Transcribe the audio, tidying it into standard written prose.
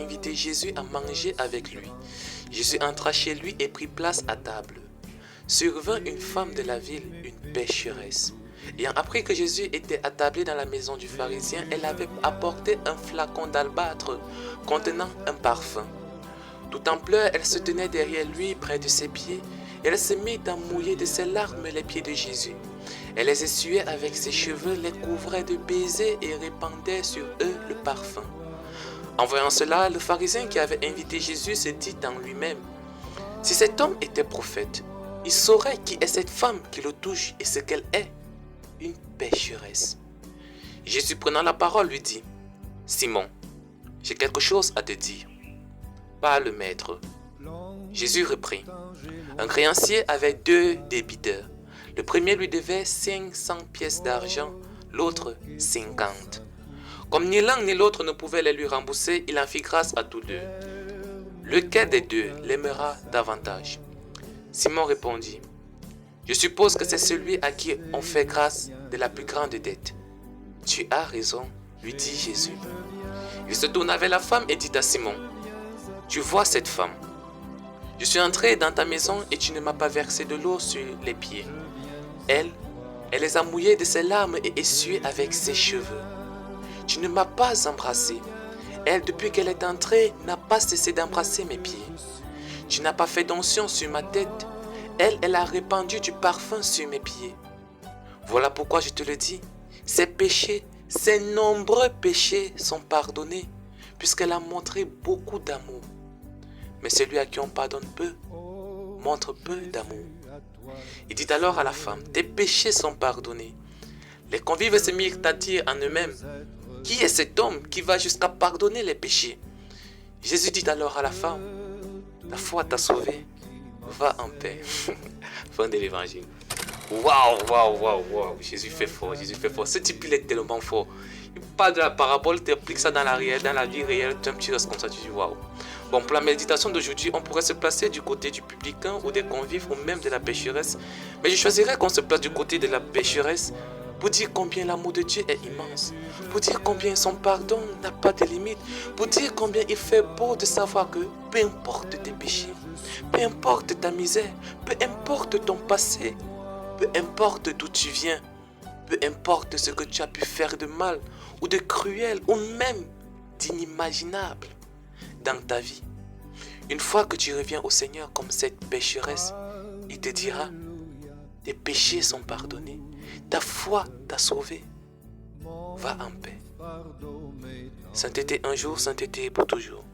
Invité Jésus à manger avec lui. Jésus entra chez lui et prit place à table. Survint une femme de la ville, une pécheresse. Ayant appris que Jésus était attablé dans la maison du pharisien, elle avait apporté un flacon d'albâtre contenant un parfum. Tout en pleurs, elle se tenait derrière lui, près de ses pieds, et elle se mit à mouiller de ses larmes les pieds de Jésus. Elle les essuyait avec ses cheveux, les couvrait de baisers et répandait sur eux le parfum. En voyant cela, le pharisien qui avait invité Jésus se dit en lui-même: si cet homme était prophète, il saurait qui est cette femme qui le touche et ce qu'elle est, une pécheresse. Jésus, prenant la parole, lui dit: Simon, j'ai quelque chose à te dire. Parle, maître. Jésus reprit: un créancier avait 2 débiteurs. Le premier lui devait 500 pièces d'argent, l'autre 50. Comme ni l'un ni l'autre ne pouvait les lui rembourser, il en fit grâce à tous deux. Lequel des deux l'aimera davantage? Simon répondit: je suppose que c'est celui à qui on fait grâce de la plus grande dette. Tu as raison, lui dit Jésus. Il se tourna vers la femme et dit à Simon: tu vois cette femme? Je suis entré dans ta maison et tu ne m'as pas versé de l'eau sur les pieds. Elle les a mouillés de ses larmes et essuyés avec ses cheveux. Tu ne m'as pas embrassé. Elle, depuis qu'elle est entrée, n'a pas cessé d'embrasser mes pieds. Tu n'as pas fait d'onction sur ma tête. Elle a répandu du parfum sur mes pieds. Voilà pourquoi je te le dis, ses péchés, ses nombreux péchés sont pardonnés, puisqu'elle a montré beaucoup d'amour. Mais celui à qui on pardonne peu, montre peu d'amour. Il dit alors à la femme: tes péchés sont pardonnés. Les convives se mirent à dire en eux-mêmes: qui est cet homme qui va jusqu'à pardonner les péchés? Jésus dit alors à la femme: ta foi t'a sauvée, va en paix. Fin de l'évangile. Waouh. Jésus fait fort, Jésus fait fort. Ce type, il est tellement fort. Il parle de la parabole, tu appliques ça dans la vie réelle, tu as un petit reste comme ça, tu dis waouh. Bon, pour la méditation d'aujourd'hui, on pourrait se placer du côté du publicain ou des convives ou même de la pécheresse. Mais je choisirais qu'on se place du côté de la pécheresse pour dire combien l'amour de Dieu est immense, pour dire combien son pardon n'a pas de limite, pour dire combien il fait beau de savoir que peu importe tes péchés, peu importe ta misère, peu importe ton passé, peu importe d'où tu viens, peu importe ce que tu as pu faire de mal ou de cruel ou même d'inimaginable dans ta vie, une fois que tu reviens au Seigneur comme cette pécheresse, il te dira: tes péchés sont pardonnés, ta foi t'a sauvé, va en paix. Sainteté un jour, sainteté pour toujours.